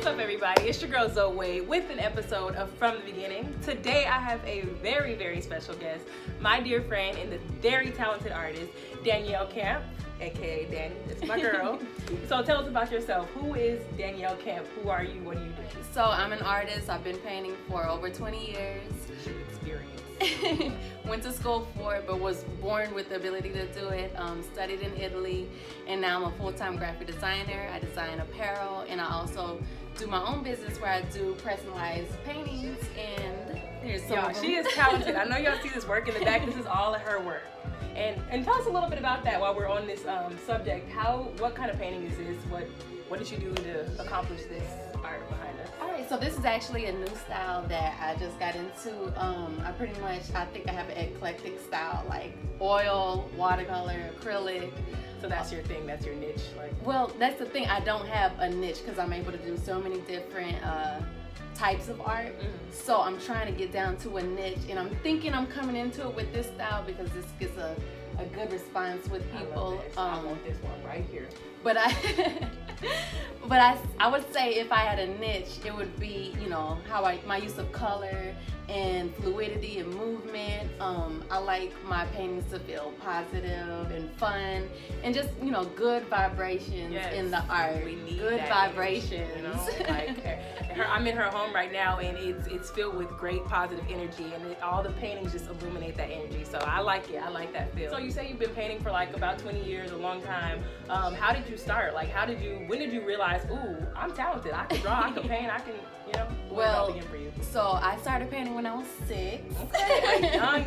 What's up, everybody? It's your girl Zoe with an episode of From the Beginning. Today I have a very, very special guest, my dear friend and the very talented artist, Danielle Camp, aka Danny. It's my girl. So tell us about yourself. Who is Danielle Camp? Who are you? What do you do? So I'm an artist. I've been painting for over 20 years. Experience. Went to school for it, but was born with the ability to do it. Studied in Italy, and now I'm a full-time graphic designer. I design apparel, and I also do my own business where I do personalized paintings. And here's some of them. She is talented. I know y'all see this work in the back. This is all of her work. And tell us a little bit about that while we're on this subject. What kind of painting is this? What did you do to accomplish this art behind us? Alright, so this is actually a new style that I just got into. I think I have an eclectic style, like oil, watercolor, acrylic. So that's your thing, that's your niche? Well, that's the thing, I don't have a niche because I'm able to do so many different types of art. So I'm trying to get down to a niche, and I'm thinking I'm coming into it with this style because this gets a good response with people. I want this one right here. But I would say if I had a niche, it would be, my use of color and fluidity and movement. I like my paintings to feel positive and fun and just, good vibrations in the art. We need good vibrations. I'm in her home right now, and it's filled with great positive energy, and all the paintings just illuminate that energy. So I like it. I like that feel. So you say you've been painting for about 20 years, a long time. How did you start? When did you realize, ooh, I'm talented. I can draw, I can paint, I can, Well, for you? So I started painting when I was 6. Okay, young.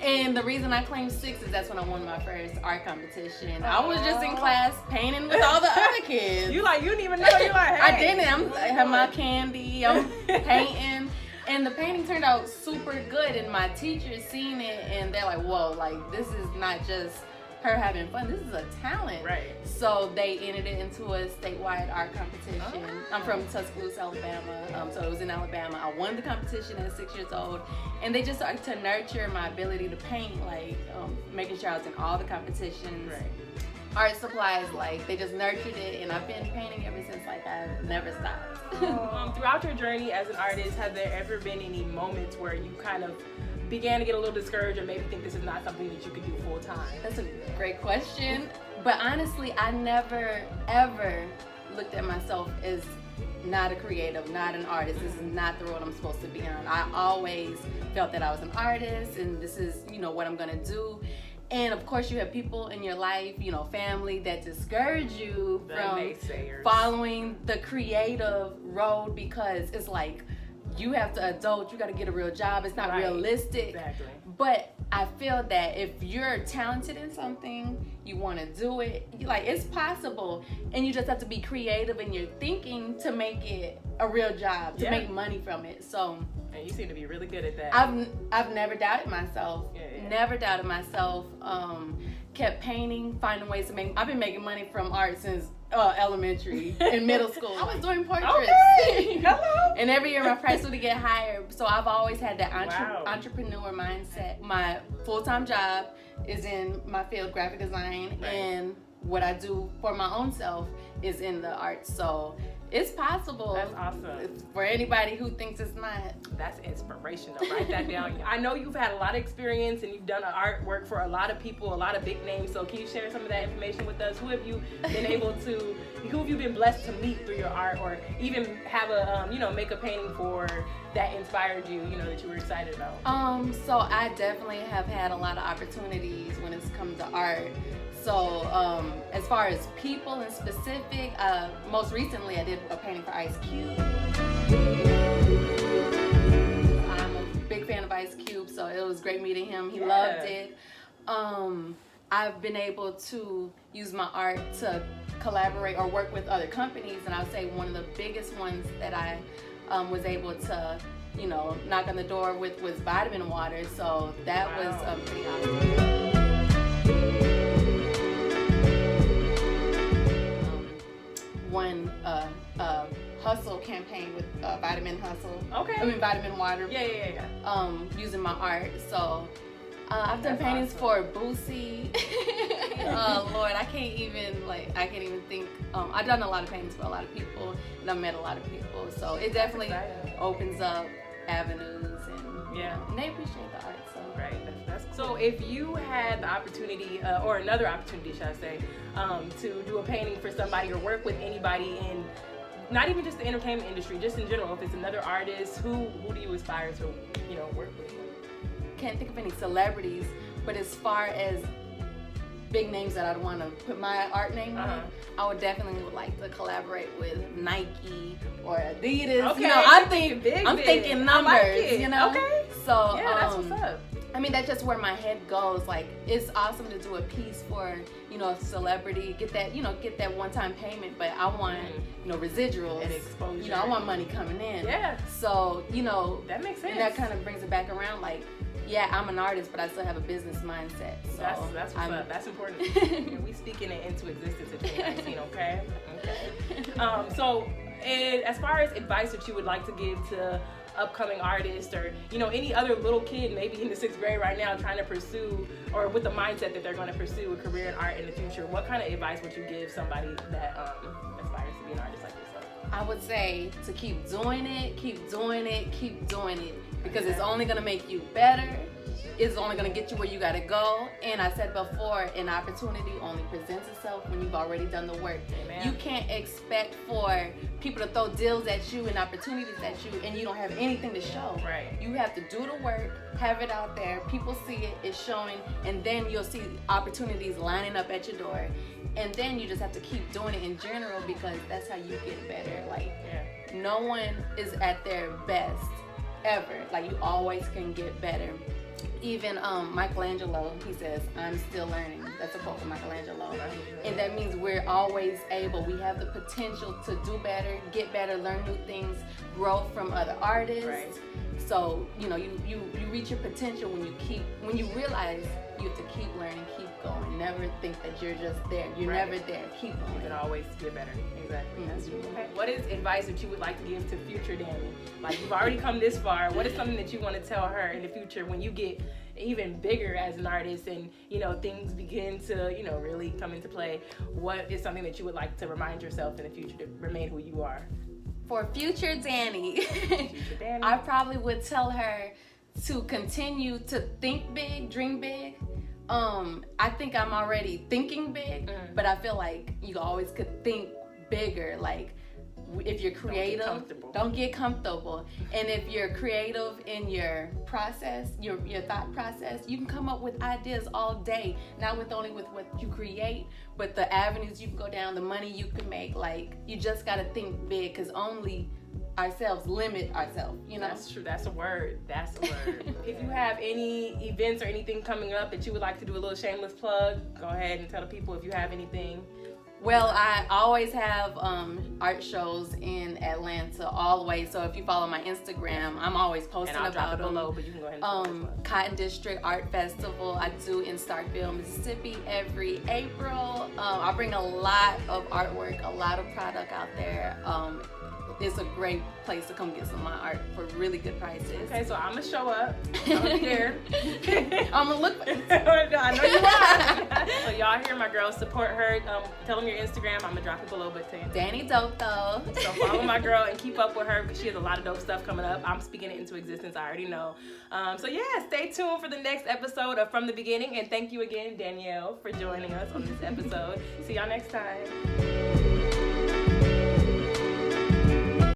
And the reason I claim 6 is that's when I won my first art competition. I was just in class painting with all the other kids. You didn't even know. Hey, I didn't. I have my candy. I'm painting. And the painting turned out super good, and my teachers seen it, and they're like, whoa, this is not just her having fun, this is a talent. Right. So they entered it into a statewide art competition. I'm from Tuscaloosa, Alabama, so it was in Alabama. I won the competition at 6 years old, and they just started to nurture my ability to paint, making sure I was in all the competitions. Right. Art supplies, they just nurtured it, and I've been painting ever since. I've never stopped. Throughout your journey as an artist, have there ever been any moments where you kind of began to get a little discouraged or maybe think this is not something that you could do full time? That's a great question. But honestly, I never ever looked at myself as not a creative, not an artist. This is not the road I'm supposed to be on. I always felt that I was an artist, and this is, what I'm gonna do. And of course you have people in your life, family that discourage you from following the creative road, because it's you have to adult, you got to get a real job. It's not realistic. Exactly. But I feel that if you're talented in something, you want to do it, it's possible. And you just have to be creative in your thinking to make it a real job, to make money from it. So. And you seem to be really good at that. I've never doubted myself. Never doubted myself. Kept painting, finding ways to make. I've been making money from art since elementary and middle school. I was doing portraits. Okay. Hello. And every year my price would get higher. So I've always had that entrepreneur mindset. My full-time job is in my field, graphic design, and what I do for my own self is in the arts. So it's possible. That's awesome. For anybody who thinks it's not. That's inspirational. Write that down. I know you've had a lot of experience and you've done artwork for a lot of people, a lot of big names. So can you share some of that information with us? Who have you been blessed to meet through your art, or even have make a painting for that inspired you, that you were excited about? So I definitely have had a lot of opportunities when it's come to art. So as far as people in specific, most recently I did a painting for Ice Cube. I'm a big fan of Ice Cube, so it was great meeting him. He loved it. I've been able to use my art to collaborate or work with other companies, and I would say one of the biggest ones that I was able to, knock on the door with was Vitamin Water. So that was pretty awesome. One hustle campaign with Vitamin Hustle. Okay. Vitamin Water. Yeah. Using my art. So I've done That's paintings awesome. for Boosie. Oh Lord, I can't even think. I've done a lot of paintings for a lot of people, and I've met a lot of people. So it definitely opens up avenues, and and they appreciate the art. So right, that's cool. So if you had the opportunity, or another opportunity, should I say, to do a painting for somebody or work with anybody in, not even just the entertainment industry, just in general, if it's another artist, who do you aspire to, work with? Can't think of any celebrities, but as far as big names that I'd want to put my art name on, I would definitely like to collaborate with Nike or Adidas. Okay, I'm big. thinking numbers. I like it. Okay. So yeah, that's what's up. I mean, that's just where my head goes. Like, it's awesome to do a piece for, a celebrity, get that one-time payment, but I want, residuals and exposure. I want money coming in. Yeah. So, that makes sense. And that kind of brings it back around. Like, yeah, I'm an artist, but I still have a business mindset. So that's what's up. That's important. We speaking it into existence in 2019, okay? So, and as far as advice that you would like to give to upcoming artists, or any other little kid maybe in the 6th grade right now trying to pursue, or with the mindset that they're going to pursue a career in art in the future, what kind of advice would you give somebody that aspires to be an artist like yourself? I would say to keep doing it, because it's only going to make you better. It's only going to get you where you got to go. And I said before, an opportunity only presents itself when you've already done the work. Amen. You can't expect for people to throw deals at you and opportunities at you, and you don't have anything to show. Right. You have to do the work, have it out there, people see it, it's showing, and then you'll see opportunities lining up at your door. And then you just have to keep doing it in general, because that's how you get better. Like, no one is at their best ever. Like, you always can get better. Even Michelangelo, he says, "I'm still learning." That's a quote from Michelangelo. And that means we're always able. We have the potential to do better, get better, learn new things, grow from other artists. Right. So, you reach your potential when you realize you have to keep learning, keep going. Never think that you're just there. You're never there. Keep going. You can always get better. Exactly. Mm-hmm. That's true. Okay. What is advice that you would like to give to future Danny? Like, you've already come this far. What is something that you want to tell her in the future when you get even bigger as an artist and, things begin to, really come into play? What is something that you would like to remind yourself in the future to remain who you are? For future Danny, I probably would tell her to continue to think big, dream big. I think I'm already thinking big, but I feel like you always could think bigger. Like, if you're creative, don't get comfortable. And if you're creative in your process, your thought process, you can come up with ideas all day, not only with what you create, but the avenues you can go down, the money you can make. Like, you just got to think big, because only ourselves limit ourselves, That's true. That's a word. If you have any events or anything coming up that you would like to do a little shameless plug, go ahead and tell the people if you have anything. Well, I always have art shows in Atlanta all the way. So if you follow my Instagram, I'm always posting and I'll about drop it them. below, but you can go ahead and Cotton District Art Festival I do in Starkville, Mississippi every April. I bring a lot of artwork, a lot of product out there. It's a great place to come get some of my art for really good prices. Okay, so I'm gonna show up. I'm gonna be there. I'm gonna look. I know you are. So y'all hear my girl, support her. Tell them your Instagram. I'm gonna drop it below, but Danny Dope though. So follow my girl and keep up with her, because she has a lot of dope stuff coming up. I'm speaking it into existence. I already know. So yeah, stay tuned for the next episode of From the Beginning, and thank you again, Danielle, for joining us on this episode. See y'all next time.